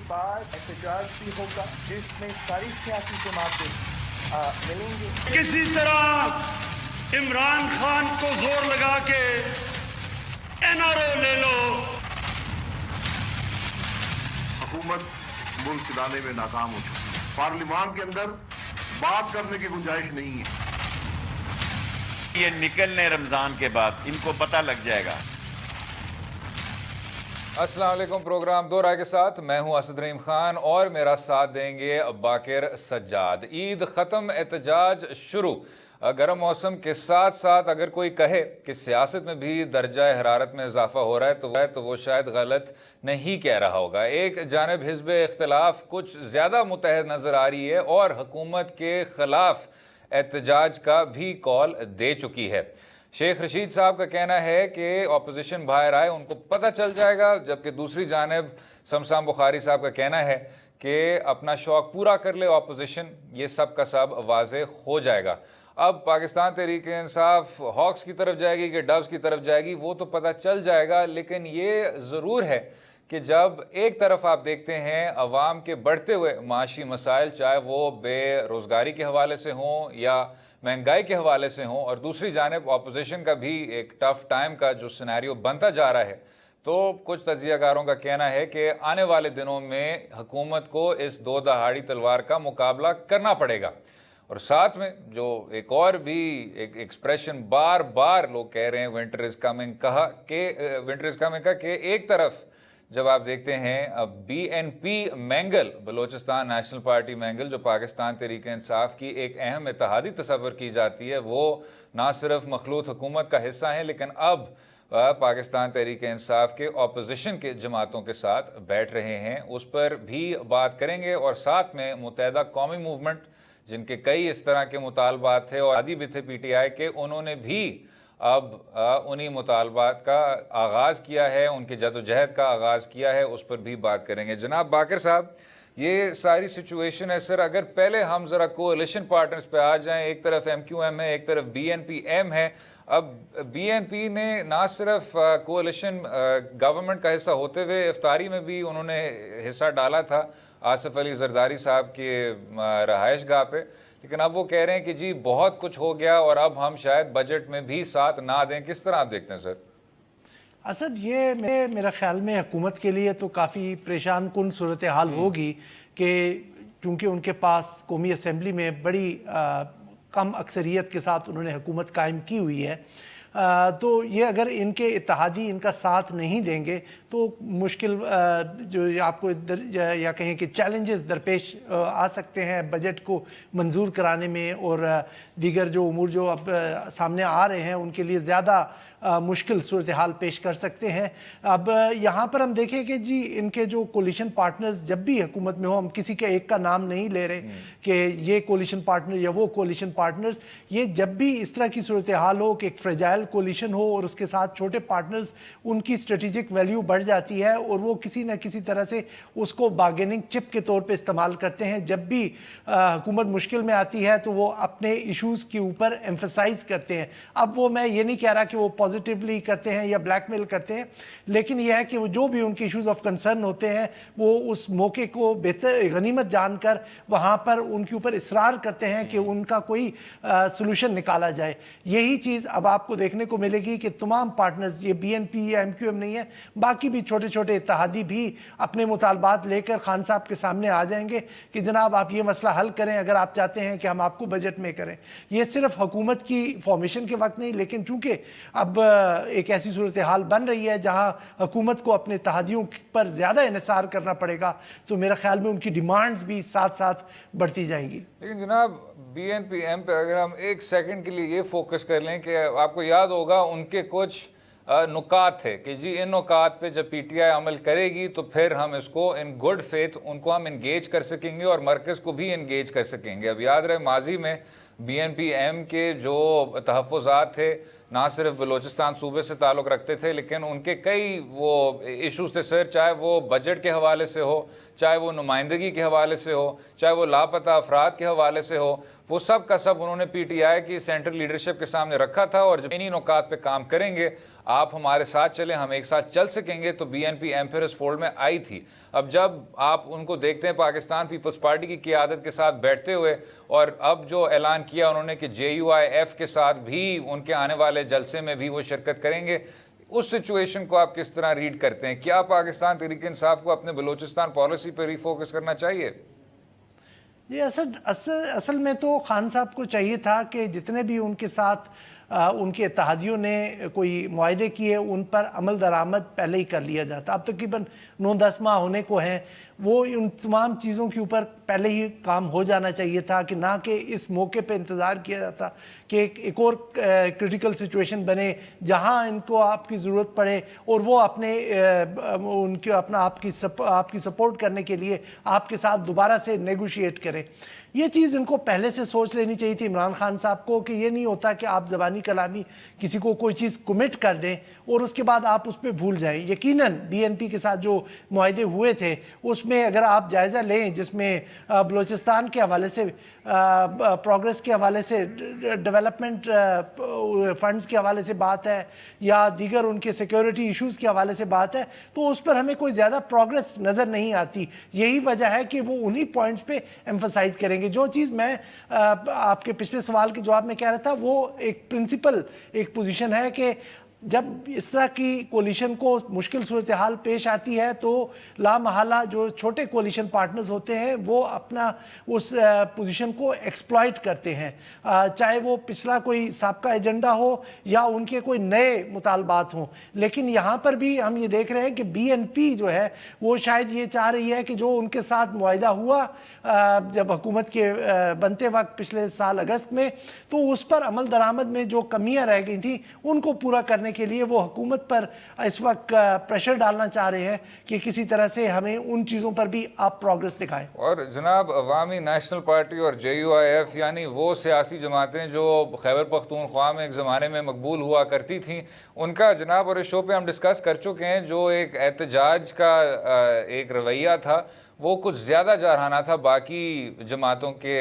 बाद एहतजाज भी होगा जिसमें सारी सियासी जमातें मिलेंगी। किसी तरह इमरान खान को जोर लगा के एनआरओ ले लो। हुकूमत मुल्क चलाने में नाकाम हो चुकी है। पार्लियामान के अंदर बात करने की गुंजाइश नहीं है। ये निकलने रमजान के बाद इनको पता लग जाएगा। अस्सलाम वालेकुम। प्रोग्राम दो राय के साथ मैं हूं असद रहीम खान और मेरा साथ देंगे बाकिर सज्जाद। ईद ख़त्म, एहतजाज शुरू। गर्म मौसम के साथ साथ अगर कोई कहे कि सियासत में भी दर्जा हरारत में इजाफा हो रहा है तो वो शायद गलत नहीं कह रहा होगा। एक जानिब हिज़्ब इख्तिलाफ कुछ ज़्यादा मुतहद नज़र आ रही है और हुकूमत के ख़िलाफ़ एहतजाज का भी कॉल दे चुकी है। शेख रशीद साहब का कहना है कि अपोजिशन बाहर आए उनको पता चल जाएगा, जबकि दूसरी जानिब शमशान बुखारी साहब का कहना है कि अपना शौक पूरा कर ले अपोजिशन, ये सब का सब वाज़ेह हो जाएगा। अब पाकिस्तान तहरीक इंसाफ हॉक्स की तरफ जाएगी कि डव्स की तरफ जाएगी वो तो पता चल जाएगा, लेकिन ये ज़रूर है कि जब एक तरफ आप देखते हैं अवाम के बढ़ते हुए माशी मसाइल, चाहे वो बेरोज़गारी के हवाले से हों या महंगाई के हवाले से हों, और दूसरी जानिब अपोजिशन का भी एक टफ टाइम का जो सिनेरियो बनता जा रहा है, तो कुछ तजियाकारों का कहना है कि आने वाले दिनों में हुकूमत को इस दो दहाड़ी तलवार का मुकाबला करना पड़ेगा। और साथ में जो एक और भी एक एक्सप्रेशन बार बार लोग कह रहे हैं, विंटर इज़ कमिंग का कि एक तरफ जब आप देखते हैं अब BNP mangle, Balochistan national party mangle, जो पाकिस्तान तहरीक इंसाफ की एक अहम इत्तेहादी तस्वर की जाती है, वो ना सिर्फ मखलूत हुकूमत का हिस्सा है लेकिन अब पाकिस्तान तहरीक इंसाफ के अपोजिशन के जमातों के साथ बैठ रहे हैं। उस पर भी बात करेंगे और साथ में मुत्तहिदा कौमी मूवमेंट, जिनके कई इस तरह के मुतालबात थे और आदि भी थे PTI के, उन्होंने भी अब उन्हीं मुतालबात का आगाज़ किया है, उनकी जदोजहद का आगाज़ किया है, उस पर भी बात करेंगे। जनाब बाकिर साहब, ये सारी सिचुएशन है सर, अगर पहले हम ज़रा कोalition पार्टनर्स पे आ जाएं, एक तरफ MQM है, एक तरफ BNP-M है। अब BNP ने ना सिर्फ कोalition गवर्नमेंट का हिस्सा होते हुए इफ्तारी में भी उन्होंने हिस्सा डाला था आसिफ अली जरदारी साहब के रहायश गाह पे, लेकिन अब वो कह रहे हैं कि जी बहुत कुछ हो गया और अब हम शायद बजट में भी साथ ना दें। किस तरह आप देखते हैं सर? असद, ये मेरा ख्याल में हुकूमत के लिए तो काफ़ी परेशान कुन सूरत हाल होगी कि चूँकि उनके पास कौमी असम्बली में बड़ी कम अक्सरियत के साथ उन्होंने हुकूमत कायम की हुई है, तो ये अगर इनके इत्तेहादी इनका साथ नहीं देंगे तो मुश्किल जो आपको या कहें कि चैलेंजेस दरपेश आ सकते हैं बजट को मंजूर कराने में, और दीगर जो उमूर जो अब सामने आ रहे हैं उनके लिए ज़्यादा मुश्किल सूरत हाल पेश कर सकते हैं। अब यहाँ पर हम देखें कि जी इनके जो कोलिशन पार्टनर्स जब भी हुकूमत में हो, हम किसी के एक का नाम नहीं ले रहे कि ये कोलिशन पार्टनर या वो कोलिशन पार्टनर्स, ये जब भी इस तरह की सूरत हाल हो कि एक फ्रेजाइल कोलिशन हो और उसके साथ छोटे पार्टनर्स, उनकी स्ट्रेटेजिक वैल्यू बढ़ जाती है और वो किसी न किसी तरह से उसको बार्गेनिंग चिप के तौर पर इस्तेमाल करते हैं। जब भी हुकूमत मुश्किल में आती है तो वो अपने इशूज़ के ऊपर एम्फसाइज करते हैं। अब वो मैं ये नहीं कह रहा कि वो पॉजिटिवली करते हैं या ब्लैकमेल करते हैं, लेकिन यह है कि वो जो भी उनके इश्यूज ऑफ कंसर्न होते हैं वो उस मौके को बेहतर गनीमत जानकर वहाँ पर उनके ऊपर इसरार करते हैं कि उनका कोई सोल्यूशन निकाला जाए। यही चीज़ अब आपको देखने को मिलेगी कि तमाम पार्टनर्स, ये BNP या MQM नहीं है, बाकी भी छोटे छोटे इत्तेहादी भी अपने मुतालबात लेकर खान साहब के सामने आ जाएंगे कि जनाब आप ये मसला हल करें अगर आप चाहते हैं कि हम आपको बजट में करें। ये सिर्फ हुकूमत की फॉर्मेशन के वक्त नहीं, लेकिन चूँकि अब एक ऐसी सूरत हाल बन रही है जहां हुकूमत को अपने इत्तेहादियों पर ज़्यादा इन्हिसार करना पड़ेगा, तो मेरा ख्याल में उनकी डिमांड्स भी साथ साथ बढ़ती जाएंगी। लेकिन जनाब BNP-M पे अगर हम एक सेकंड के लिए ये फोकस कर लें कि आपको याद होगा उनके कुछ नुकात थे कि जी इन नुकात पे जब PTI अमल करेगी तो फिर हम इसको इन गुड फेथ उनको हम इंगेज कर सकेंगे और मरकज़ को भी इंगेज कर सकेंगे। अब याद रहे माजी में BNP-M के जो तहफ़्फ़ुज़ात थे ना सिर्फ बलोचिस्तान सूबे से ताल्लुक़ रखते थे, लेकिन उनके कई वो इशूज़ थे सर, चाहे वो बजट के हवाले से हो, चाहे वो नुमाइंदगी के हवाले से हो, चाहे वो लापता अफराद के हवाले से हो। वो सब का सब उन्होंने पीटीआई की सेंट्रल लीडरशिप के सामने रखा था और जब इन्हीं नुकात पे काम करेंगे, आप हमारे साथ चलें, हम एक साथ चल सकेंगे, तो बीएनपी एम्पियर्स फोल्ड में आई थी। अब जब आप उनको देखते हैं पाकिस्तान पीपल्स पार्टी की क़यादत के साथ बैठते हुए, और अब जो ऐलान किया उन्होंने कि JUIF के साथ भी उनके आने वाले जलसे में भी वो शिरकत करेंगे, उस सिचुएशन को आप किस तरह रीड करते हैं? क्या पाकिस्तान तहरीक इंसाफ को अपने बलूचिस्तान पॉलिसी पर रिफोकस करना चाहिए? ये असल में तो खान साहब को चाहिए था कि जितने भी उनके साथ उनके इत्तेहादियों ने कोई मुआहदे किए उन पर अमल दरामद पहले ही कर लिया जाता। अब तकरीबन 9-10 माह होने को हैं, वो उन तमाम चीज़ों के ऊपर पहले ही काम हो जाना चाहिए था, कि ना कि इस मौके पे इंतज़ार किया जाता कि एक और क्रिटिकल सिचुएशन बने जहां इनको आपकी ज़रूरत पड़े और वो अपने उनके अपना आपकी सपोर्ट करने के लिए आपके साथ दोबारा से नेगोशिएट करें। ये चीज़ इनको पहले से सोच लेनी चाहिए थी इमरान खान साहब को, कि ये नहीं होता कि आप ज़बानी कलामी किसी को कोई चीज़ कमिट कर दें और उसके बाद आप उस पर भूल जाएं। यकीनन BNP के साथ जो मुआहदे हुए थे उसमें अगर आप जायज़ा लें, जिसमें बलूचिस्तान के हवाले से प्रोग्रेस के हवाले से, डेवलपमेंट फंड्स के हवाले से बात है या दीगर उनके सिक्योरिटी इश्यूज़ के हवाले से बात है, तो उस पर हमें कोई ज़्यादा प्रोग्रेस नज़र नहीं आती। यही वजह है कि वो उन्हीं पॉइंट्स पे एम्फसाइज करेंगे। जो चीज़ मैं आपके पिछले सवाल के जवाब में कह रहा था, वो एक प्रिंसिपल एक पोजीशन है कि जब इस तरह की कोलिशन को मुश्किल सूरत हाल पेश आती है तो लामहला जो छोटे कोलिशन पार्टनर्स होते हैं वो अपना उस पोजीशन को एक्सप्लॉइट करते हैं, चाहे वो पिछला कोई साबका एजेंडा हो या उनके कोई नए मुतालबात हों। लेकिन यहाँ पर भी हम ये देख रहे हैं कि BNP जो है वो शायद ये चाह रही है कि जो उनके साथ मुआहिदा हुआ जब हुकूमत के बनते वक्त पिछले साल अगस्त में, तो उस पर अमल दरामद में जो कमियाँ रह गई थी उनको पूरा करने के लिए वो हुकूमत पर इस वक्त प्रेशर डालना चाह रहे हैं कि किसी तरह से हमें उन चीज़ों पर भी आप प्रोग्रेस दिखाएं। और जनाब, अवामी नेशनल पार्टी और JUIF यानी वो सियासी जमातें जो खैबर पख्तूनख्वा में एक ज़माने में मकबूल हुआ करती थीं, उनका जनाब और इस शो पे हम डिस्कस कर चुके हैं, जो एक एहतजाज का एक रवैया था वो कुछ ज़्यादा जारहाना था बाकी जमातों के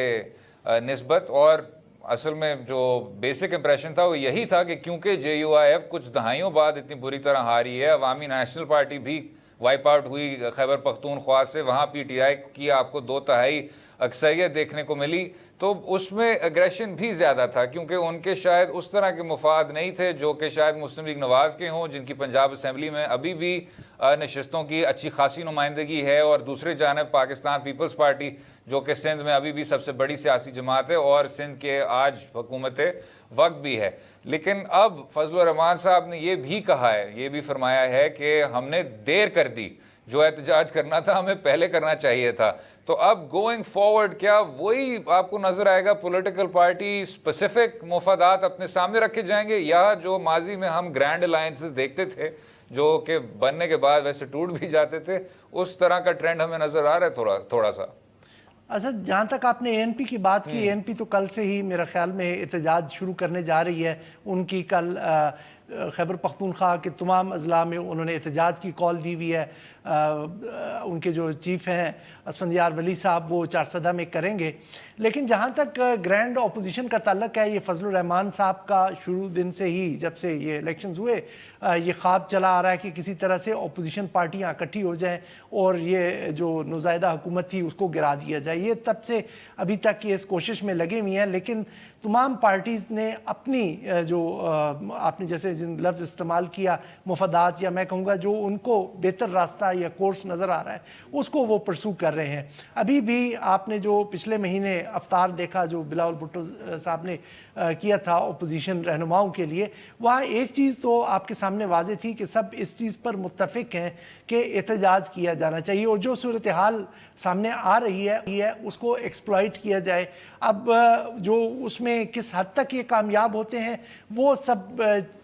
निस्बत। और असल में जो बेसिक इंप्रेशन था वो यही था कि क्योंकि JUIF कुछ दहाइयों बाद इतनी बुरी तरह हारी है, अवामी नेशनल पार्टी भी वाइप आउट हुई खैबर पख्तूनख्वा से, वहाँ PTI की आपको 2/3 अक्सरियत देखने को मिली, तो उसमें एग्रेशन भी ज़्यादा था क्योंकि उनके शायद उस तरह के मुफाद नहीं थे जो कि शायद मुस्लिम लीग नवाज़ के हों, जिनकी पंजाब असम्बली में अभी भी नशस्तों की अच्छी खासी नुमाइंदगी है, और दूसरी जानिब पाकिस्तान पीपल्स पार्टी जो कि सिंध में अभी भी सबसे बड़ी सियासी जमात है और सिंध के आज हुकूमत वक्त भी है। लेकिन अब फजल रहमान साहब ने ये भी कहा है, ये भी फरमाया है कि हमने देर कर दी, जो एहतजाज करना था हमें पहले करना चाहिए था। तो अब गोइंग फॉरवर्ड क्या वही आपको नजर आएगा, पॉलिटिकल पार्टी स्पेसिफिक मुफादात अपने सामने रखे जाएंगे, या जो माजी में हम ग्रैंड अलायंसेस देखते थे जो कि बनने के बाद वैसे टूट भी जाते थे, उस तरह का ट्रेंड हमें नजर आ रहा है थोड़ा सा? अच्छा, जहाँ तक आपने ANP की बात की, ANP तो कल से ही मेरा ख्याल में एहतजाज शुरू करने जा रही है। उनकी कल खैबर पख्तूनख्वा के तमाम अजला में उन्होंने एहतजाज की कॉल दी हुई है। उनके जो चीफ हैं असफंदियार वली साहब वो चारसदा में करेंगे। लेकिन जहाँ तक ग्रैंड अपोजिशन का ताल्लुक है, ये फजलुर रहमान साहब का शुरू दिन से ही, जब से ये इलेक्शंस हुए, ये ख्वाब चला आ रहा है कि किसी तरह से अपोजिशन पार्टियाँ इकट्ठी हो जाएं और ये जो नुज़ायदा हुकूमत थी उसको गिरा दिया जाए। ये तब से अभी तक ये इस कोशिश में लगे हुए हैं, लेकिन तमाम पार्टीज़ ने अपनी जो आपने जैसे जिन लफ्ज़ इस्तेमाल किया, मुफादात, या मैं कहूँगा जो उनको बेहतर रास्ता या कोर्स नज़र आ रहा है, उसको वो परसू कर रहे हैं। अभी भी आपने जो पिछले महीने अफ्तार देखा जो बिलावल भुट्टो साहब ने किया था अपोजिशन रहनुमाओं के लिए, वहाँ एक चीज़ तो आपके सामने वाज़े थी कि सब इस चीज़ पर मुत्तफ़िक हैं कि एहतजाज किया जाना चाहिए और जो सूरत हाल सामने आ रही है उसको एक्सप्लॉइट किया जाए। अब जो उसमें किस हद तक ये कामयाब होते हैं वो सब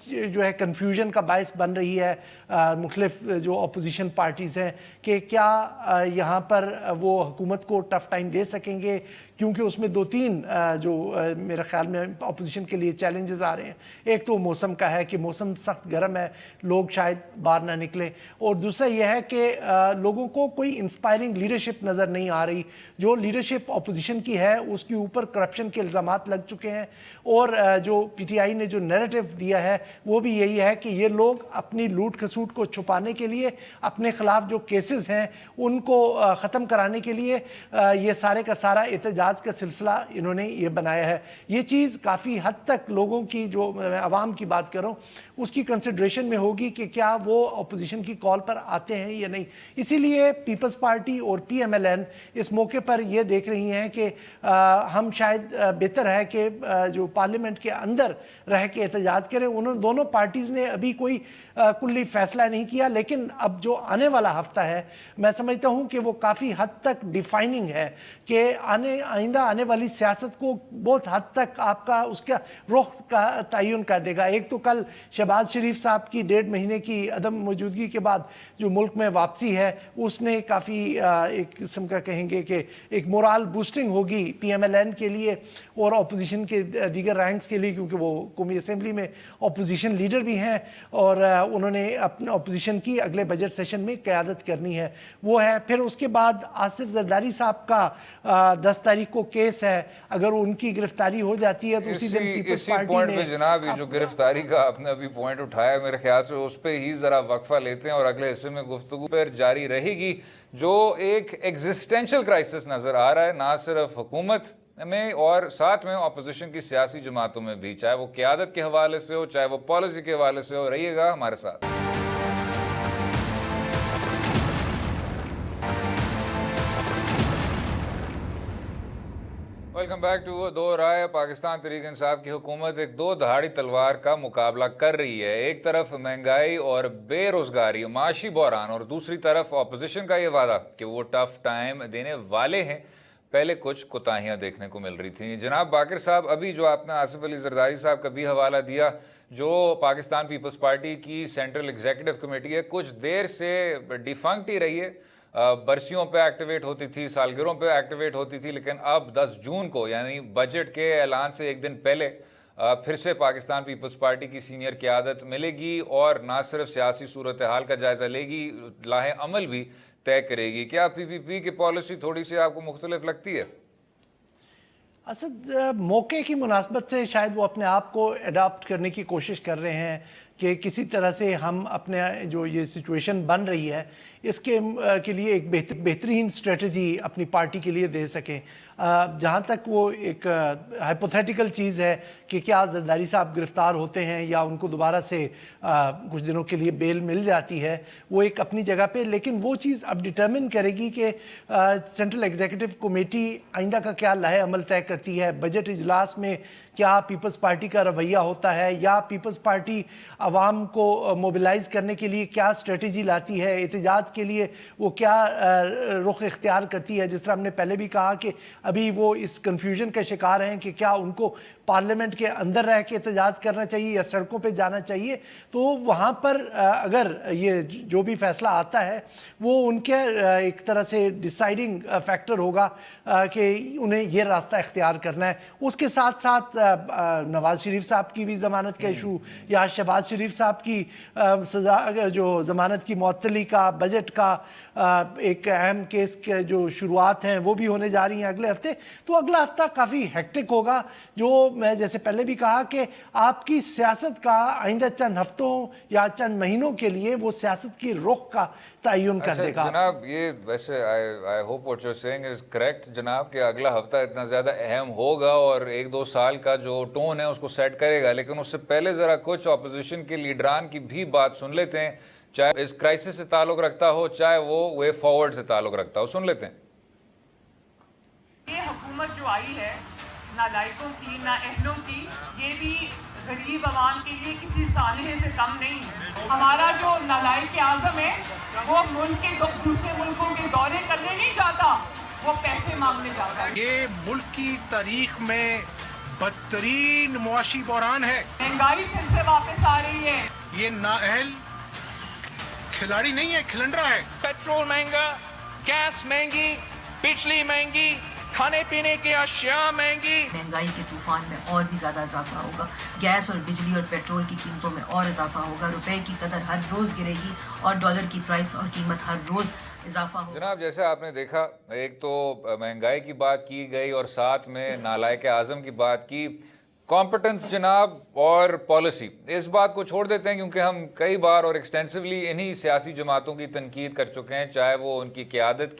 जो है कन्फ्यूजन का बायस बन रही है। मुख्तलिफ जो अपोजिशन पार्टीज़ हैं कि क्या यहाँ पर वो हुकूमत को टफ टाइम दे सकेंगे, क्योंकि उसमें 2-3 जो मेरे ख्याल में अपोजिशन के लिए चैलेंजेस आ रहे हैं। एक तो मौसम का है कि मौसम सख्त गर्म है, लोग शायद बाहर ना निकले, और दूसरा यह है कि लोगों को कोई इंस्पायरिंग लीडरशिप नज़र नहीं आ रही। जो लीडरशिप अपोजिशन की है उसके ऊपर करप्शन के इल्ज़ामात लग चुके हैं, और जो PTI ने जो नैरेटिव दिया है वो भी यही है कि ये लोग अपनी लूट खसूट को छुपाने के लिए, अपने खिलाफ जो केसेस हैं उनको ख़त्म कराने के लिए ये सारे का सारा एहतजाज का सिलसिला इन्होंने ये बनाया है। ये चीज़ काफ़ी हद तक लोगों की, जो आवाम की बात करूँ, उसकी कंसिडरेशन में होगी कि क्या वो अपोजिशन की कॉल पर आते हैं या नहीं। इसीलिए पीपल्स पार्टी और PMLN इस मौके पर ये देख रही हैं कि हम शायद बेहतर है कि जो पार्लियामेंट के अंदर रह के एहतजाज करें। उन्होंने दोनों पार्टीज़ ने अभी कोई कुल्ली फैसला नहीं किया, लेकिन अब जो आने वाला हफ्ता है मैं समझता हूँ कि वो काफ़ी हद तक डिफाइनिंग है कि आइंदा आने वाली सियासत को बहुत हद तक आपका उसका रुख का तयन कर देगा। एक तो कल शहबाज शरीफ साहब की 1.5 महीने की अदम मौजूदगी के बाद जो मुल्क में वापसी है उसने काफ़ी एक किस्म का कहेंगे कि एक मोरल बूस्टिंग होगी PMLN के लिए और अपोजिशन के दीगर रैंक्स के लिए, क्योंकि वो कौमी असम्बली में अपोजिशन लीडर भी हैं और उन्होंने अपने अपोजिशन की अगले बजट सेशन में क़यादत करनी है। वो है फिर उसके बाद आसिफ जरदारी साहब का 10 तारीख को केस है। अगर उनकी गिरफ्तारी हो जाती है तो उसी दिन पीपल्स पार्टी पॉइंट ने पे जनाब ये जो गिरफ्तारी का आपने अभी पॉइंट उठाया, मेरे ख्याल से उस पे ही जरा वक्फा लेते हैं और अगले हिस्से में गुफ्तगू पर जारी रहेगी। जो एक एग्जिस्टेंशियल क्राइसिस नजर आ रहा है ना सिर्फ हुकूमत में और साथ में अपोजिशन की सियासी जमातों में भी, चाहे वो क़यादत के हवाले से हो चाहे वो पॉलिसी के हवाले से हो। रहिएगा हमारे साथ। वेलकम बैक टू दो राय। पाकिस्तान तहरीक इंसाफ की हुकूमत एक दो दहाड़ी तलवार का मुकाबला कर रही है। एक तरफ महंगाई और बेरोजगारी, माशी बहरान, और दूसरी तरफ अपोजिशन का ये वादा कि वो टफ टाइम देने वाले हैं। पहले कुछ कोताहियां देखने को मिल रही थी। जनाब बाकिर साहब, अभी जो आपने आसिफ अली जरदारी साहब का भी हवाला दिया, जो पाकिस्तान पीपल्स पार्टी की सेंट्रल एग्जीक्यूटिव कमेटी है, कुछ देर से डिफंक्ट ही रही है। बरसियों पे एक्टिवेट होती थी, सालगिरों पे एक्टिवेट होती थी, लेकिन अब 10 जून को यानी बजट के ऐलान से एक दिन पहले फिर से पाकिस्तान पीपल्स पार्टी की सीनियर क़यादत मिलेगी और ना सिर्फ सियासी सूरत हाल का जायज़ा लेगी, लाहे अमल भी तय करेगी। क्या PPP की पॉलिसी थोड़ी सी आपको मुख्तलिफ लगती है? असद मौके की मुनासबत से शायद वो अपने आप को अडॉप्ट करने की कोशिश कर रहे हैं कि किसी तरह से हम अपने जो ये सिचुएशन बन रही है इसके के लिए एक बेहतरीन स्ट्रेटजी अपनी पार्टी के लिए दे सकें। जहाँ तक वो एक हाइपोथेटिकल चीज़ है कि क्या जरदारी साहब गिरफ़्तार होते हैं या उनको दोबारा से कुछ दिनों के लिए बेल मिल जाती है, वो एक अपनी जगह पे, लेकिन वो चीज़ अब डिटर्मिन करेगी कि सेंट्रल एग्जीक्यूटिव कमेटी आइंदा का क्या लाहे अमल तय करती है। बजट इजलास में क्या पीपल्स पार्टी का रवैया होता है या पीपल्स पार्टी आवाम को मोबिलाइज करने के लिए क्या स्ट्रेटजी लाती है, एहतजाज के लिए वो क्या रुख इख्तियार करती है। जिस तरह हमने पहले भी कहा कि अभी वो इस कन्फ्यूजन का शिकार हैं कि क्या उनको पार्लियामेंट के अंदर रह के एहतजाज करना चाहिए या सड़कों पे जाना चाहिए। तो वहाँ पर अगर ये जो भी फैसला आता है वो उनके एक तरह से डिसाइडिंग फैक्टर होगा कि उन्हें ये रास्ता इख्तियार करना है। उसके साथ साथ नवाज शरीफ साहब की भी ज़मानत का इशू या शहबाज शरीफ साहब की सजा जो ज़मानत की मुअत्तली का, बजट का एक अहम केस के जो शुरुआत हैं वो भी होने जा रही हैं अगले हफ्ते। तो अगला हफ्ता काफ़ी हेक्टिक होगा, जो मैं जैसे पहले भी कहा कि आपकी सियासत का आइंदा चंद हफ्तों या चंद महीनों के लिए वो सियासत की रुख का तयन कर देगा। जनाब ये वैसे I hope what you are saying is correct जनाब, कि अगला हफ्ता इतना ज़्यादा अहम होगा और 1-2 साल का जो टोन है उसको सेट करेगा। लेकिन उससे पहले ज़रा कुछ अपोजिशन के लीडरान की भी बात सुन लेते हैं, चाहे इस क्राइसिस से ताल्लुक़ रखता हो चाहे वो वे फॉरवर्ड से ताल्लुक़ रखता हो। सुन लेते हैं। ये हुकूमत जो आई है नालायकों की, नाअहलों की, ये भी गरीब आवाम के लिए किसी सानहे से कम नहीं है। हमारा जो नालायक आज़म है वो मुल्क के दूसरे मुल्कों के दौरे करने नहीं जाता, वो पैसे मांगने जाता है। ये मुल्क की तारीख में बदतरीन मुआशी बहरान है। महंगाई फिर से वापस आ रही है। ये नाअहल खिलाड़ी नहीं है, खिलंडरा है। पेट्रोल महंगा, गैस महंगी, बिजली महंगी, खाने पीने की अशिया महंगी। महंगाई के तूफान में और भी ज्यादा इजाफा होगा, गैस और बिजली और पेट्रोल की कीमतों में और इजाफा होगा, रुपए की कदर हर रोज गिरेगी और डॉलर की प्राइस और कीमत हर रोज इजाफा होगा। जनाब, जैसे आपने देखा, एक तो महंगाई की बात की गई और साथ में नालायक आज़म की बात की। कॉम्पिटेंस जनाब और पॉलिसी, इस बात को छोड़ देते हैं क्योंकि हम कई बार और एक्सटेंसिवली इन्हीं सियासी जमातों की तनकीद कर चुके हैं, चाहे वो उनकी क़यादत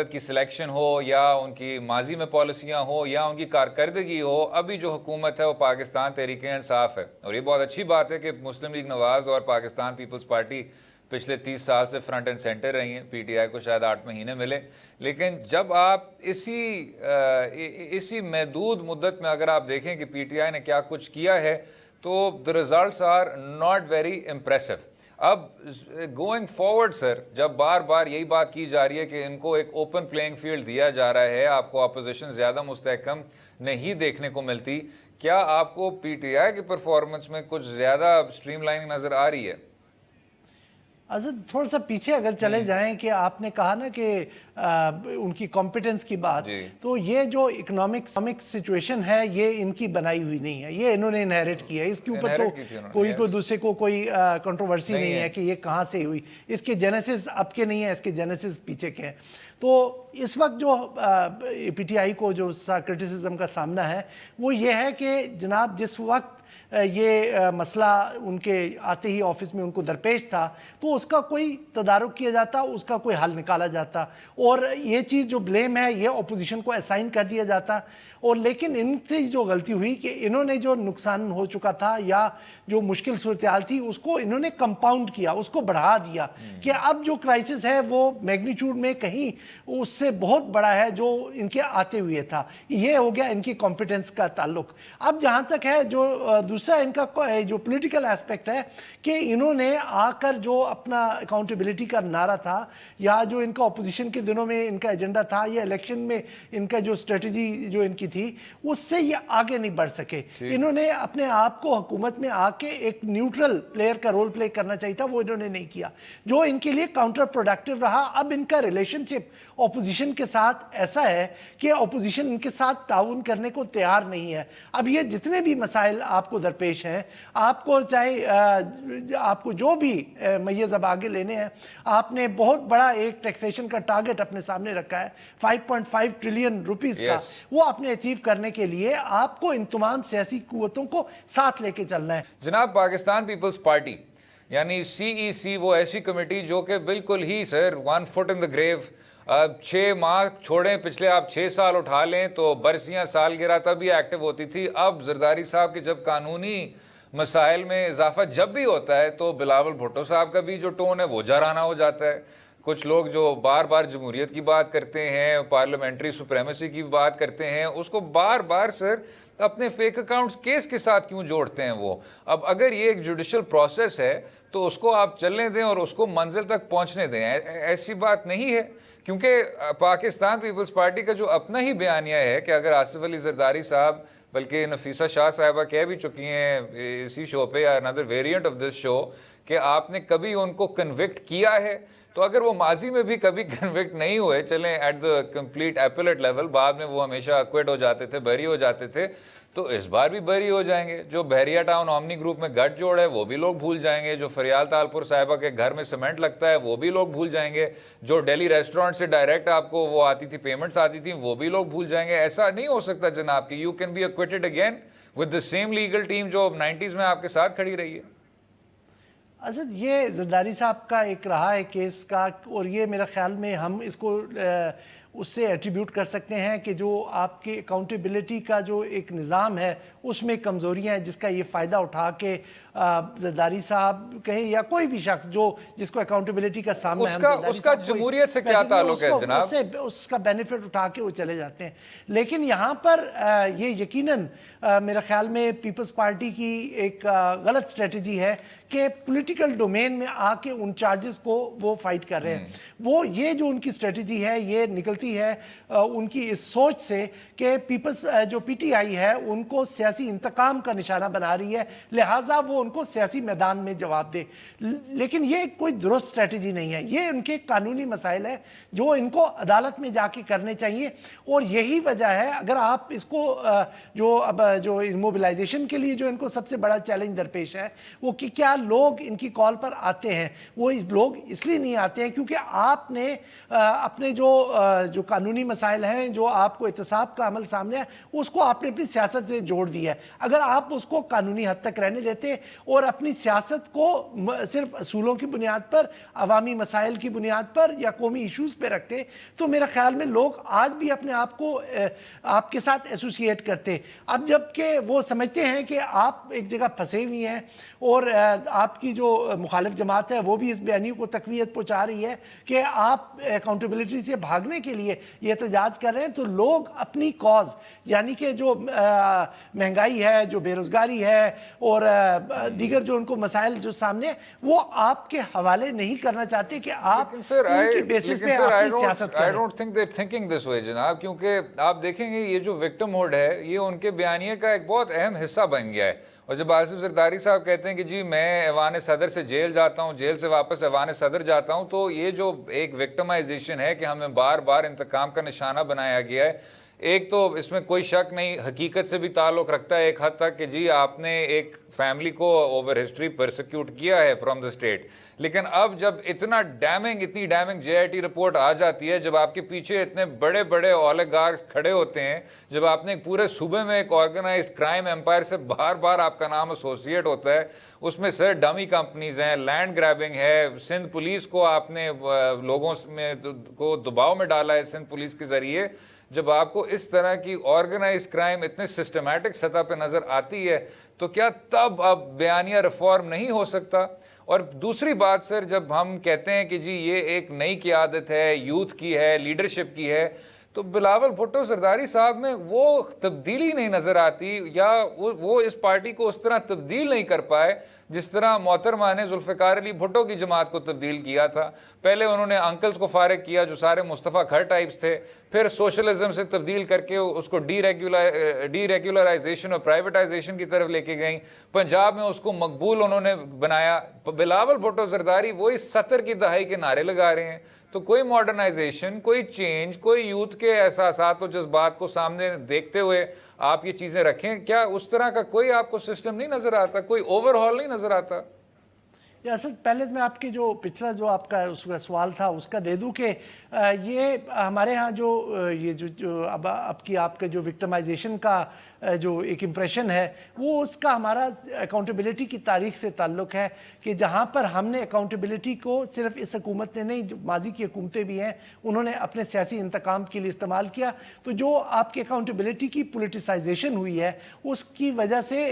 की सिलेक्शन हो या उनकी माजी में पॉलिसियाँ हो या उनकी कारकर्दगी हो। अभी जो हुकूमत है वो पाकिस्तान तहरीक इंसाफ है और ये बहुत अच्छी बात है कि मुस्लिम लीग नवाज़ और पाकिस्तान पीपल्स पार्टी पिछले 30 साल से फ्रंट एंड सेंटर रही हैं। पीटीआई को शायद 8 महीने मिले, लेकिन जब आप इसी महदूद मुद्दत में अगर आप देखें कि पीटीआई ने क्या कुछ किया है तो the results are not very impressive. अब गोइंग फॉरवर्ड सर, जब बार बार यही बात की जा रही है कि इनको एक ओपन प्लेइंग फील्ड दिया जा रहा है, आपको अपोजिशन ज़्यादा मुस्तहकम नहीं देखने को मिलती, क्या आपको पीटीआई की परफॉर्मेंस में कुछ ज़्यादा स्ट्रीमलाइनिंग नज़र आ रही है? असद, थोड़ा सा पीछे अगर चले जाएं कि आपने कहा ना कि उनकी कॉम्पिटेंस की बात, तो ये जो इकोनॉमिक सिचुएशन है ये इनकी बनाई हुई नहीं है, ये इन्होंने इनहेरिट किया है। इसके ऊपर तो कोई दूसरे को कोई कंट्रोवर्सी नहीं है कि ये कहाँ से हुई। इसके जेनेसिस अब के नहीं है, इसके जेनेसिस पीछे के हैं। तो इस वक्त जो पीटीआई को जो क्रिटिसिज्म का सामना है वो ये है कि जनाब जिस वक्त ये मसला उनके आते ही ऑफिस में उनको दरपेश था तो उसका कोई तदारुक किया जाता, उसका कोई हल निकाला जाता और ये चीज़ जो ब्लेम है ये अपोजिशन को असाइन कर दिया जाता। और लेकिन इनसे जो गलती हुई कि इन्होंने जो नुकसान हो चुका था या जो मुश्किल सूरत हाल थी उसको इन्होंने कंपाउंड किया, उसको बढ़ा दिया कि अब जो क्राइसिस है वो मैग्नीट्यूड में कहीं उससे बहुत बड़ा है जो इनके आते हुए था। ये हो गया इनकी कॉम्पिटेंस का ताल्लुक। अब जहाँ तक है जो दूसरा इनका जो पॉलिटिकल एस्पेक्ट है कि इन्होंने आकर जो अपना अकाउंटेबिलिटी का नारा था या जो इनका अपोजिशन के दिनों में इनका एजेंडा था या इलेक्शन में इनका जो स्ट्रेटजी जो इनकी थी उससे ये आगे नहीं बढ़ सके। इन्होंने अपने आप को हुकूमत में आके एक न्यूट्रल प्लेयर का रोल प्ले करना चाहिए था, वो इन्होंने नहीं किया, जो इनके लिए काउंटर प्रोडक्टिव रहा। अब इनका रिलेशनशिप ऑपोजिशन के साथ ऐसा है कि ऑपोजिशन इनके साथ ताउन करने को तैयार नहीं है। अब ये जितने भी मसाइल आपको दरपेश हैं, आपको चाहे आपको जो भी मैय्यज़ अब आगे लेने हैं, आपने बहुत बड़ा एक टैक्सेशन का टारगेट अपने सामने रखा है 5.5 ट्रिलियन रुपीस का, वो आपने अचीव करने के लिए आपको इन तमाम सियासी कुव्वतों को साथ लेके चलना है। जनाब, पाकिस्तान पीपल्स पार्टी यानी सीईसी वो ऐसी कमेटी जो कि बिल्कुल ही sir 1 foot in the grave, 6 माह छोड़ें, पिछले आप 6 साल उठा लें तो बरसियां सालगिरह तभी एक्टिव होती थी। अब जरदारी साहब के जब कानूनी मसाइल में इजाफा जब भी होता है तो बिलावल भुट्टो साहब का भी जो टोन है वो जाराना हो जाता है। कुछ लोग जो बार बार जमहूरियत की बात करते हैं, पार्लियामेंट्री सुप्रीमेसी की बात करते हैं, उसको बार बार सर अपने फेक अकाउंट्स केस के साथ क्यों जोड़ते हैं वो? अब अगर ये एक जुडिशल प्रोसेस है तो उसको आप चलने दें और उसको मंजिल तक पहुंचने दें। ऐसी बात नहीं है, क्योंकि पाकिस्तान पीपल्स पार्टी का जो अपना ही बयानिया है कि अगर आसिफ अली जरदारी साहब, बल्कि नफीसा शाह साहिबा कह भी चुकी हैं इसी शो पे या another variant of this show कि आपने कभी उनको कन्विक्ट किया है, तो अगर वो माजी में भी कभी कन्विक्ट नहीं हुए, चलें at the complete appellate level, बाद में वो हमेशा अक्विट हो जाते थे, बरी हो जाते थे, तो इस बार भी बरी हो जाएंगे। जो बहरिया टाउन ओमनी ग्रुप में गठजोड़ है वो भी लोग भूल जाएंगे, जो फरियाल तालपुर साहिबा के घर में सीमेंट लगता है वो भी लोग भूल जाएंगे, जो दिल्ली रेस्टोरेंट से डायरेक्ट आपको वो आती थी, पेमेंट्स आती थी, वो भी लोग भूल जाएंगे। ऐसा नहीं हो सकता जनाब कि you can be acquitted again with the same legal team जो 90s में आपके साथ खड़ी रही है। असद, ये जरदारी साहब का एक रहा है केस का, और ये मेरा ख्याल में हम इसको उससे एट्रीब्यूट कर सकते हैं कि जो आपके अकाउंटेबिलिटी का जो एक निज़ाम है उसमें कमज़ोरियाँ हैं, जिसका ये फ़ायदा उठा के जरदारी साहब कहें या कोई भी शख्स जो जिसको अकाउंटेबिलिटी का सामना है, उसका जमहूरियत से क्या ताल्लुक है जनाब? उसका बेनिफिट उठा के वो चले जाते हैं। लेकिन यहाँ पर ये यकीनन मेरे ख्याल में पीपल्स पार्टी की एक गलत स्ट्रेटजी है कि पॉलिटिकल डोमेन में आके उन चार्जेस को वो फाइट कर रहे हैं। वो ये जो उनकी स्ट्रेटजी है ये निकलते मिलती है उनकी इस सोच से कि पीपल्स जो पीटीआई है उनको सियासी इंतकाम का निशाना बना रही है, लिहाजा वो उनको सियासी मैदान में जवाब दे। लेकिन ये कोई दुरुस्त स्ट्रेटजी नहीं है, ये उनके कानूनी मसाइल है जो इनको अदालत में जाके करने चाहिए। और यही वजह है, अगर आप इसको जो इमोबिलाइजेशन के लिए जो इनको सबसे बड़ा चैलेंज दरपेश है वो कि क्या लोग इनकी कॉल पर आते हैं, वो लोग इसलिए नहीं आते हैं क्योंकि आपने अपने जो कानूनी मसाइल हैं, जो आपको एहतसाब का अमल सामने है, उसको आपने अपनी सियासत से जोड़ दिया है। अगर आप उसको कानूनी हद तक रहने देते और अपनी सियासत को सिर्फ असूलों की बुनियाद पर, अवामी मसाइल की बुनियाद पर या कौमी इशूज़ पे रखते, तो मेरे ख्याल में लोग आज भी अपने आप को आपके साथ एसोसिएट करते। अब जबकि वो समझते हैं कि आप एक जगह फंसे हुई हैं और आपकी जो मुखालिफ जमात है वो भी इस बयानी को तकवीत पहुँचा रही है कि आप अकाउंटेबिलिटी से भागने के लिए ये एहतजाज कर रहे हैं, तो लोग अपनी कॉज यानी कि जो महंगाई है, जो बेरोजगारी है और दीगर जो उनको मसाइल जो सामने, वो आपके हवाले नहीं करना चाहते कि आप उनकी बेसिस पे अपनी सियासत करें। I don't think they're thinking this way जनाब, क्योंकि आप देखेंगे ये जो विक्टिमहुड है ये उनके बयानिए का एक बहुत अहम हिस्सा बन गया है। और जब आसिफ जरदारी साहब कहते हैं कि जी मैं ऐवान सदर से जेल जाता हूँ, जेल से वापस ऐवान सदर जाता हूँ, तो ये जो एक विक्टिमाइजेशन है कि हमें बार बार इंतकाम का निशाना बनाया गया है, एक तो इसमें कोई शक नहीं हकीकत से भी ताल्लुक़ रखता है एक हद तक कि जी आपने एक फैमिली को ओवर हिस्ट्री परसिक्यूट किया है फ्रॉम द स्टेट। लेकिन अब जब इतनी डैमिंग जेआईटी रिपोर्ट आ जाती है, जब आपके पीछे इतने बड़े बड़े ओलिगार्क्स खड़े होते हैं, जब आपने एक पूरे सूबे में एक ऑर्गेनाइज्ड क्राइम एम्पायर से बार बार आपका नाम एसोसिएट होता है, उसमें सर डमी कंपनीज हैं, लैंड ग्रैबिंग है, सिंध पुलिस को आपने लोगों में को दबाव में डाला है सिंध पुलिस के जरिए, जब आपको इस तरह की ऑर्गेनाइज्ड क्राइम इतने सिस्टमैटिक सतह पे नजर आती है, तो क्या तब अब बयानिया रिफॉर्म नहीं हो सकता? और दूसरी बात सर, जब हम कहते हैं कि जी ये एक नई क़यादत है, यूथ की है, लीडरशिप की है, तो बिलावल भुट्टो जरदारी साहब में वो तब्दीली नहीं नजर आती, या वो इस पार्टी को उस तरह तब्दील नहीं कर पाए जिस तरह मोहतरमा ने जुल्फ़िकार अली भुट्टो की जमात को तब्दील किया था। पहले उन्होंने अंकल्स को फारिग किया जो सारे मुस्तफ़ा खर टाइप्स थे, फिर सोशलिज्म से तब्दील करके उसको डीरेगुलराइजेशन और प्राइवेटाइजेशन की तरफ लेके गई, पंजाब में उसको मकबूल उन्होंने बनाया। बिलावल भुट्टो जरदारी वही 70 की दहाई के नारे लगा रहे हैं। तो कोई मॉडर्नाइजेशन, कोई चेंज, कोई यूथ के एहसासात और जज्बात को सामने देखते हुए आप ये चीज़ें रखें, क्या उस तरह का कोई आपको सिस्टम नहीं नज़र आता, कोई ओवरहॉल नहीं नज़र आता? असल पहले मैं आपके जो पिछला जो आपका उसका सवाल था उसका दे दूं कि ये हमारे यहाँ जो अब आपके जो विक्टिमाइजेशन का जो एक इम्प्रेशन है वो उसका हमारा अकाउंटेबिलिटी की तारीख से ताल्लुक़ है कि जहाँ पर हमने अकाउंटेबिलिटी को सिर्फ इस हुकूमत ने नहीं, जो माजी की हुकूमतें भी हैं उन्होंने अपने सियासी इंतकाम के लिए इस्तेमाल किया। तो जो आपकी अकाउंटेबिलिटी की पोलिटिसाइजेशन हुई है उसकी वजह से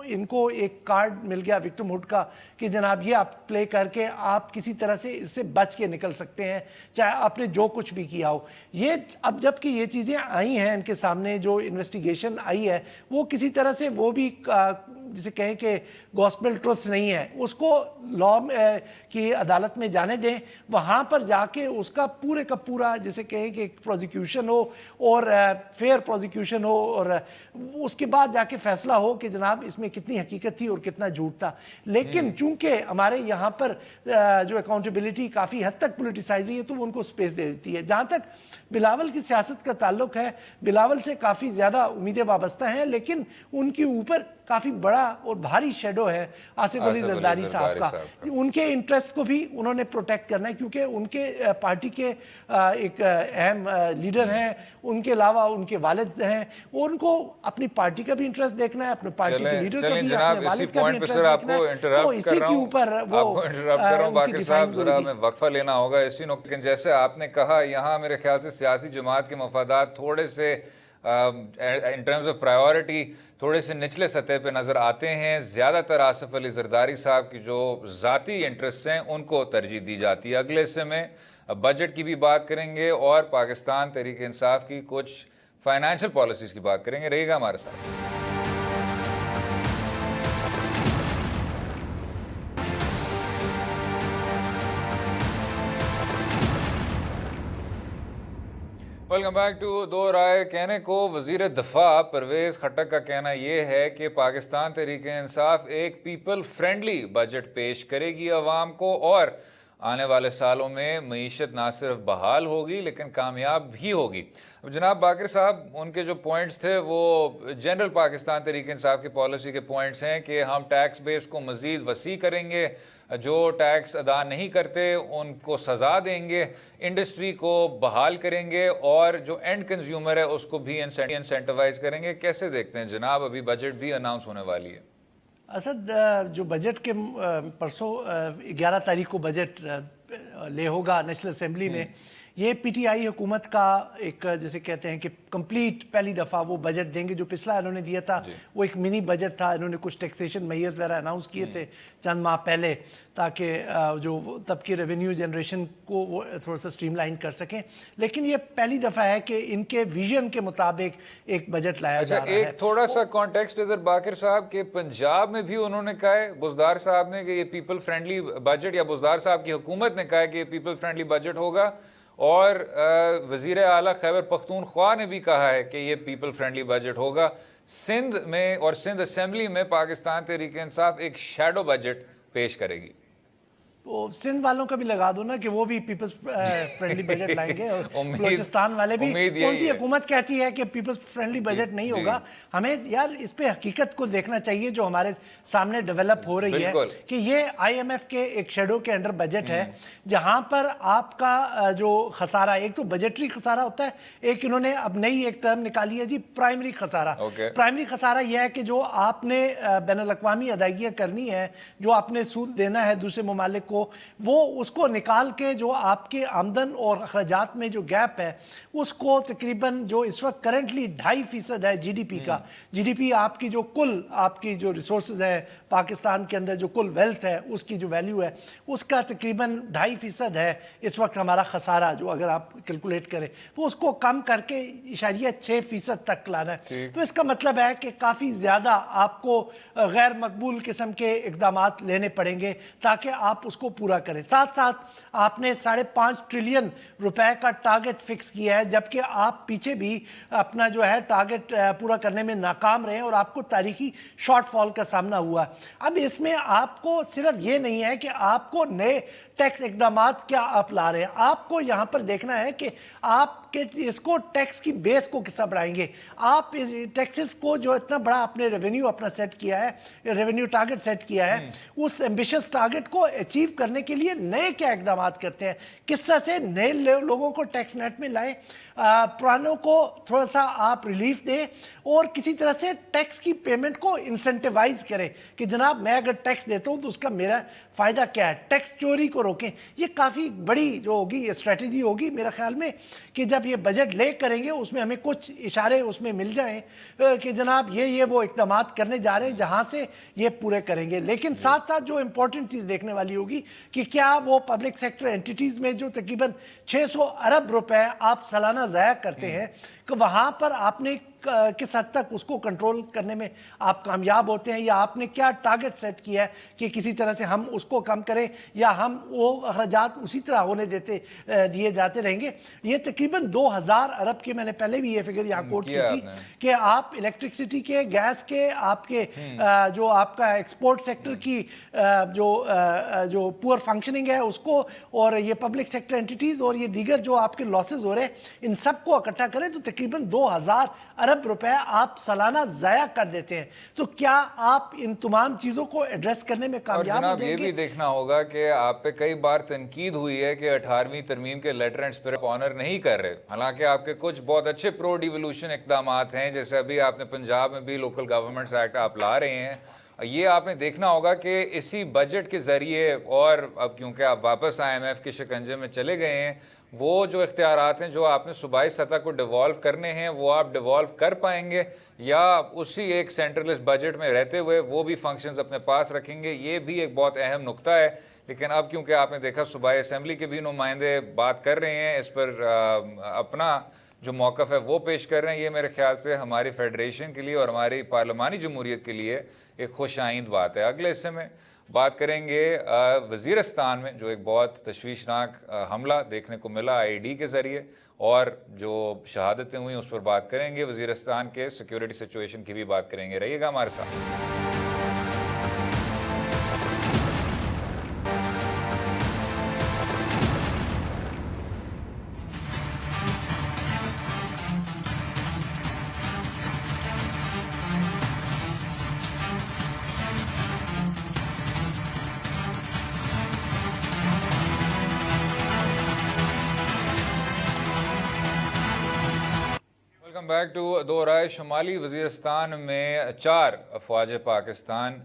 इनको एक कार्ड मिल गया विक्टिमहुड का कि जनाब ये आप प्ले करके आप किसी तरह से इससे बच के निकल सकते हैं, चाहे आपने जो कुछ भी किया हो। ये अब जबकि ये चीज़ें आई हैं इनके सामने, जो इन्वेस्टिगेशन आई है वो किसी तरह से वो भी जिसे कहें कि गॉस्पेल ट्रुथ नहीं है, उसको लॉ की अदालत में जाने दें, वहाँ पर जाके उसका पूरे का पूरा जिसे कहें कि प्रोसिक्यूशन हो और फेयर प्रोसिक्यूशन हो और उसके बाद जाके फैसला हो कि जनाब इसमें कितनी हकीकत थी और कितना झूठ था। लेकिन चूंकि हमारे यहाँ पर जो अकाउंटेबिलिटी काफ़ी हद तक पोलिटिसाइज हुई है तो वो उनको स्पेस दे देती है। जहाँ तक बिलावल की सियासत का ताल्लुक है, बिलावल से काफ़ी ज़्यादा उम्मीदें वाबस्ता हैं, लेकिन उनके ऊपर काफ़ी बड़ा और भारी शेडो है आसिफ अली जरदारी साहब का। उनके इंटरेस्ट को भी उन्होंने प्रोटेक्ट करना है क्योंकि उनके पार्टी के एक अहम लीडर हैं, उनके अलावा उनके वालिद हैं और उनको अपनी पार्टी का भी इंटरेस्ट देखना है, अपने पार्टी के लीडर का भी, अपने वालिद का भी इंटरेस्ट देखना है। तो इसी के ऊपर वो बाकी साहब जरा हमें वक्फा लेना होगा इसी नुक्ते। जैसे आपने कहा यहाँ मेरे ख्याल से सियासी जमात के मफादात थोड़े से इन टर्म्स ऑफ प्रायोरिटी थोड़े से निचले सतह पे नज़र आते हैं। ज़्यादातर आसिफ अली जरदारी साहब की जो ज़ाती इंटरेस्ट हैं उनको तरजीह दी जाती है। अगले हिस्से में बजट की भी बात करेंगे और पाकिस्तान तहरीक इंसाफ की कुछ फाइनेंशियल पॉलिसीज़ की बात करेंगे। रहिएगा हमारे साथ। वेलकम बैक टू दो राय। कहने को वजीर दफा परवेज खट्टक का कहना यह है कि पाकिस्तान तहरीक इंसाफ एक पीपल फ्रेंडली बजट पेश करेगी अवाम को, और आने वाले सालों में मईशत ना सिर्फ बहाल होगी लेकिन कामयाब भी होगी। अब जनाब बाकर साहब, उनके जो पॉइंट्स थे वो जनरल पाकिस्तान तहरीक इंसाफ की पॉलिसी के पॉइंट्स हैं कि हम टैक्स बेस को मज़ीद वसी करेंगे, जो टैक्स अदा नहीं करते उनको सज़ा देंगे, इंडस्ट्री को बहाल करेंगे और जो एंड कंज्यूमर है उसको भी इंसेंटिवाइज करेंगे। कैसे देखते हैं जनाब, अभी बजट भी अनाउंस होने वाली है? असद, जो बजट के परसों 11 तारीख को बजट ले होगा नेशनल असेंबली में, ये पीटीआई हुकूमत का एक जैसे कहते हैं कि कंप्लीट पहली दफ़ा वो बजट देंगे। जो पिछला इन्होंने दिया था वो एक मिनी बजट था, इन्होंने कुछ टैक्सेशन मेयर्स वगैरह अनाउंस किए थे चंद माह पहले ताकि जो तब की रेवेन्यू जनरेशन को वो थोड़ा सा स्ट्रीमलाइन कर सकें। लेकिन ये पहली दफ़ा है कि इनके विजन के मुताबिक एक बजट लाया जा रहा है। एक थोड़ा सा कॉन्टेक्स्ट इधर बाकर साहब के पंजाब में भी उन्होंने कहा है, बुज़दार साहब ने, कि ये पीपल फ्रेंडली बजट, या बुज़दार साहब की हुकूमत ने कहा है कि ये पीपल फ्रेंडली बजट होगा, और वज़ीर आला खैबर पख्तूनख्वा ने भी कहा है कि ये पीपल फ्रेंडली बजट होगा। सिंध में और सिंध असेंबली में पाकिस्तान तहरीक इंसाफ एक शैडो बजट पेश करेगी। तो सिंध वालों का भी लगा दो ना कि वो भी पीपल्स फ्रेंडली बजट लाएंगे, और बलूचिस्तान वाले भी। कौन सी हुकूमत कहती है कि पीपल्स फ्रेंडली बजट नहीं होगा? हमें यार इस पे हकीकत को देखना चाहिए जो हमारे सामने डेवलप हो रही है कि ये आईएमएफ के एक शेडो के अंडर बजट है, जहां पर आपका जो खसारा, एक तो बजटरी खसारा होता है, एक इन्होंने अब नई एक टर्म निकाली है जी, प्राइमरी खसारा। प्राइमरी खसारा यह है कि जो आपने बैनुल-अक़वामी अदायगियां करनी है, जो आपने सूद देना है दूसरे ममालिक को, वो उसको निकाल के जो आपके आमदन और अखराजात में जो गैप है उसको तकरीबन जो इस वक्त करंटली 2.5% है जीडीपी का, जीडीपी आपकी जो कुल आपकी जो रिसोर्सेज है पाकिस्तान के अंदर, जो कुल वेल्थ है उसकी जो वैल्यू है उसका तकरीबन 2.5% है इस वक्त हमारा खसारा, जो अगर आप कैलकुलेट करें तो उसको कम करके 6% तक लाना है। तो इसका मतलब है कि काफ़ी ज़्यादा आपको गैर मकबूल किस्म के इक़दामात लेने पड़ेंगे ताकि आप उसको पूरा करें। साथ साथ आपने 5.5 ट्रिलियन रुपए का टारगेट फिक्स किया है, जबकि आप पीछे भी अपना जो है टारगेट पूरा करने में नाकाम रहे और आपको तारीखी शॉर्टफॉल का सामना हुआ। अब इसमें आपको सिर्फ ये नहीं है कि आपको नए टैक्स इक़दामात क्या आप ला रहे हैं, आपको यहाँ पर देखना है कि आप इसको टैक्स की बेस को किस बढ़ाएंगे। आप टैक्सेस को जो इतना बड़ा आपने रेवेन्यू अपना सेट किया है, रेवेन्यू टारगेट सेट किया है, उस एम्बिशियस टारगेट को अचीव करने के लिए नए क्या इक़दामात करते हैं, किस तरह से नए लोगों को टैक्स नेट में लाएं, पुरानों को थोड़ा सा आप रिलीफ दें और किसी तरह से टैक्स की पेमेंट को इंसेंटिवाइज करें कि जनाब मैं अगर टैक्स देता हूं तो उसका मेरा फ़ायदा क्या है, टैक्स चोरी को रोकें। ये काफ़ी बड़ी जो होगी स्ट्रेटजी होगी मेरा ख्याल में कि जब ये बजट ले करेंगे उसमें हमें कुछ इशारे उसमें मिल जाएं कि जनाब ये वो इक़दामात करने जा रहे हैं जहाँ से ये पूरे करेंगे। लेकिन साथ साथ जो इम्पोर्टेंट चीज़ देखने वाली होगी कि क्या वो पब्लिक सेक्टर एंटिटीज़ में जो तकरीबन 600 अरब रुपए आप सालाना ज़ाया करते हैं कि वहाँ पर आपने किस हद तक उसको कंट्रोल करने में आप कामयाब होते हैं, या आपने क्या टारगेट सेट किया है कि किसी तरह से हम उसको कम करें या हम वो अखराजात उसी तरह होने दिए जाते रहेंगे। ये तकरीबन 2000 अरब के, मैंने पहले भी ये फिगर यहाँ कोट की थी कि आप इलेक्ट्रिसिटी के, गैस के, आपके जो आपका एक्सपोर्ट सेक्टर की जो पुअर फंक्शनिंग है उसको, और ये पब्लिक सेक्टर एंटिटीज़ और ये दीगर जो आपके लॉसेज हो रहे हैं, इन सबको इकट्ठा करें तो तकरीबन 2000 अरब रुपए आप सालाना ज़ाया कर देते हैं। तो क्या आप इन तमाम चीज़ों को एड्रेस करने में कामयाब हो जाएंगे? ये भी देखना होगा कि आप पे कई बार तनकीद हुई है कि 18वीं तरमीम के लेटर एंड स्पिरिट ऑनर नहीं कर रहे, हालांकि आपके कुछ बहुत अच्छे प्रो डिवोल्यूशन इक़दामात हैं, जैसे अभी आपने पंजाब में भी लोकल गवर्नमेंट्स एक्ट आप ला रहे हैं। ये आपने देखना होगा कि इसी बजट के ज़रिए, और अब क्योंकि आप वापस IMF के शिकंजे में चले गए हैं, वो जो इख्तियारात हैं जो आपने सूबाई सतह को डिवॉल्व करने हैं वो आप डिवॉल्व कर पाएंगे, या उसी एक सेंट्रलिस्ट बजट में रहते हुए वो भी फंक्शंस अपने पास रखेंगे। ये भी एक बहुत अहम नुक्ता है। लेकिन अब क्योंकि आपने देखा सूबाई असम्बली के भी नुमाइंदे बात कर रहे हैं, इस पर अपना जो मौक़िफ़ है वो पेश कर रहे हैं, ये मेरे ख्याल से हमारी फेडरेशन के लिए और हमारी पार्लिमानी जमहूरियत के लिए एक खुश आइंद बात है। अगले हिस्से में بات کریں گے وزیرستان میں جو ایک بہت تشویشناک حملہ دیکھنے کو ملا IED کے ذریعے، اور جو شہادتیں ہوئیں اس پر بات کریں گے، وزیرستان کے سیکیورٹی سچویشن کی بھی بات کریں گے۔ رہیے گا ہمارے ساتھ۔ ویلکم بیک ٹو دو رائے۔ شمالی وزیرستان میں 4 افواج پاکستان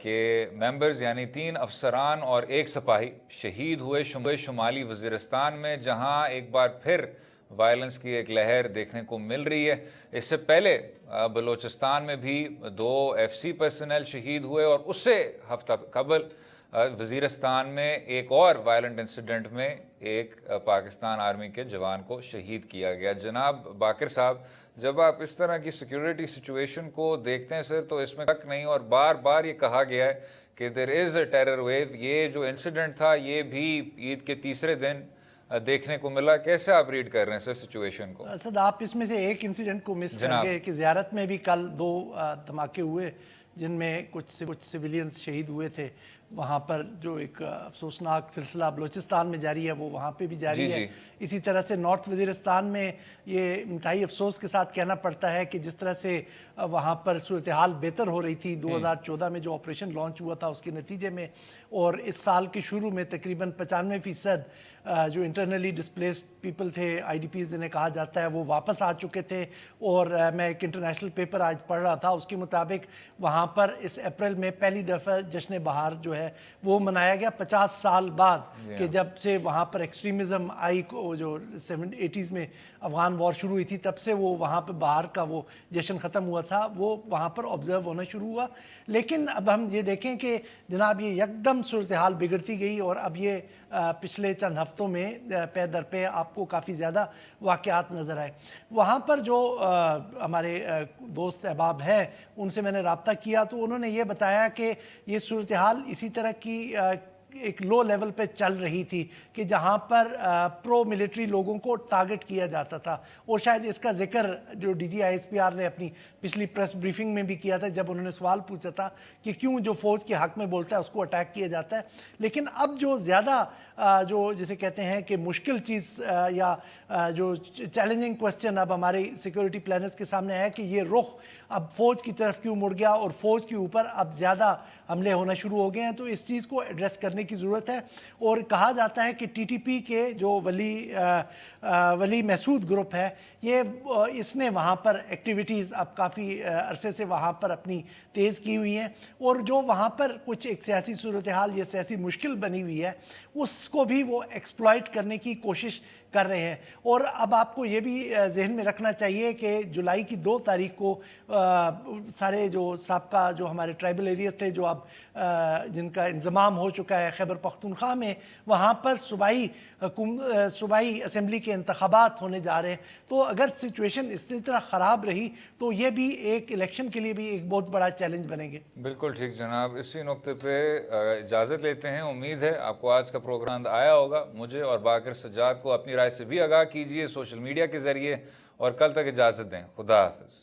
کے ممبرز یعنی 3 افسران اور 1 سپاہی شہید ہوئے شمالی وزیرستان میں، جہاں ایک بار پھر وائلنس کی ایک لہر دیکھنے کو مل رہی ہے۔ اس سے پہلے بلوچستان میں بھی 2 FC پرسنل شہید ہوئے، اور اس سے ہفتہ قبل وزیرستان میں ایک اور وائلنٹ انسیڈنٹ میں ایک پاکستان آرمی کے جوان کو شہید کیا گیا۔ جناب باقر صاحب، جب آپ اس طرح کی سیکیورٹی سچویشن کو دیکھتے ہیں سر، تو اس میں شک نہیں، اور بار بار یہ کہا گیا ہے کہ دیر از اے ٹیرر ویو۔ یہ جو انسیڈنٹ تھا یہ بھی عید کے تیسرے دن دیکھنے کو ملا، کیسے آپ ریڈ کر رہے ہیں سر سچویشن کو؟ اسد، آپ اس میں سے ایک انسیڈنٹ کو مس کر گئے کہ زیارت میں بھی کل 2 دھماکے ہوئے جن میں کچھ سویلینز شہید ہوئے تھے۔ وہاں پر جو ایک افسوسناک سلسلہ بلوچستان میں جاری ہے وہ وہاں پہ بھی جاری ہے۔ اسی طرح سے نارتھ وزیرستان میں یہ انتہائی افسوس کے ساتھ کہنا پڑتا ہے کہ جس طرح سے وہاں پر صورتحال بہتر ہو رہی تھی 2014 میں جو آپریشن لانچ ہوا تھا اس کے نتیجے میں، اور اس سال کے شروع میں تقریباً 95% جو انٹرنلی ڈسپلیسڈ پیپل تھے، IDPs جنہیں کہا جاتا ہے، وہ واپس آ چکے تھے۔ اور میں ایک انٹرنیشنل پیپر آج پڑھ رہا تھا، اس کے مطابق وہاں پر اس اپریل میں پہلی دفعہ جشن بہار جو ہے وہ منایا گیا 50 سال بعد، کہ جب سے وہاں پر ایکسٹریمزم آئی، جو 80s میں افغان وار شروع ہوئی تھی، تب سے وہ وہاں پہ بہار کا وہ جشن ختم ہوا تھا، وہ وہاں پر آبزرو ہونا شروع ہوا۔ لیکن اب ہم یہ دیکھیں کہ جناب یہ یکدم صورتحال بگڑتی گئی، اور اب یہ پچھلے چند ہفتوں میں پے در پے آپ کو کافی زیادہ واقعات نظر آئے۔ وہاں پر جو ہمارے دوست احباب ہیں ان سے میں نے رابطہ کیا تو انہوں نے یہ بتایا کہ یہ صورتحال اسی طرح کی ایک لو لیول پہ چل رہی تھی کہ جہاں پر پرو ملٹری لوگوں کو ٹارگٹ کیا جاتا تھا، اور شاید اس کا ذکر جو DG ISPR نے اپنی پچھلی پریس بریفنگ میں بھی کیا تھا جب انہوں نے سوال پوچھا تھا کہ کیوں جو فوج کے حق میں بولتا ہے اس کو اٹیک کیا جاتا ہے۔ لیکن اب جو زیادہ جو جسے کہتے ہیں کہ مشکل چیز یا جو چیلنجنگ کوسچن اب ہمارے سیکیورٹی پلانرز کے سامنے ہے کہ یہ رخ اب فوج کی طرف کیوں مڑ گیا، اور فوج کے اوپر اب زیادہ حملے ہونا شروع ہو گئے ہیں، تو اس چیز کو ایڈریس کرنے کی ضرورت ہے۔ اور کہا جاتا ہے کہ TTP کے جو ولی محسود گروپ ہے، اس نے وہاں پر ایکٹیویٹیز اب کافی عرصے سے وہاں پر اپنی تیز کی ہوئی ہیں، اور جو وہاں پر کچھ ایک سیاسی صورتحال یا سیاسی مشکل بنی ہوئی ہے اس کو بھی وہ ایکسپلائٹ کرنے کی کوشش کر رہے ہیں۔ اور اب آپ کو یہ بھی ذہن میں رکھنا چاہیے کہ جولائی کی 2 تاریخ کو سارے جو سابقہ جو ہمارے ٹرائبل ایریاز تھے جو اب جن کا انضمام ہو چکا ہے خیبر پختونخوا میں، وہاں پر صوبائی اسمبلی کے انتخابات ہونے جا رہے ہیں۔ تو اگر سچویشن اس طرح خراب رہی تو یہ بھی ایک الیکشن کے لیے بھی ایک بہت بڑا چیلنج بنے گے۔ بالکل ٹھیک جناب، اسی نقطے پہ اجازت لیتے ہیں۔ امید ہے آپ کو آج کا پروگرام آیا ہوگا۔ مجھے اور باقر سجاد کو اپنی رائے سے بھی آگاہ کیجیے سوشل میڈیا کے ذریعے، اور کل تک اجازت دیں۔ خدا حافظ۔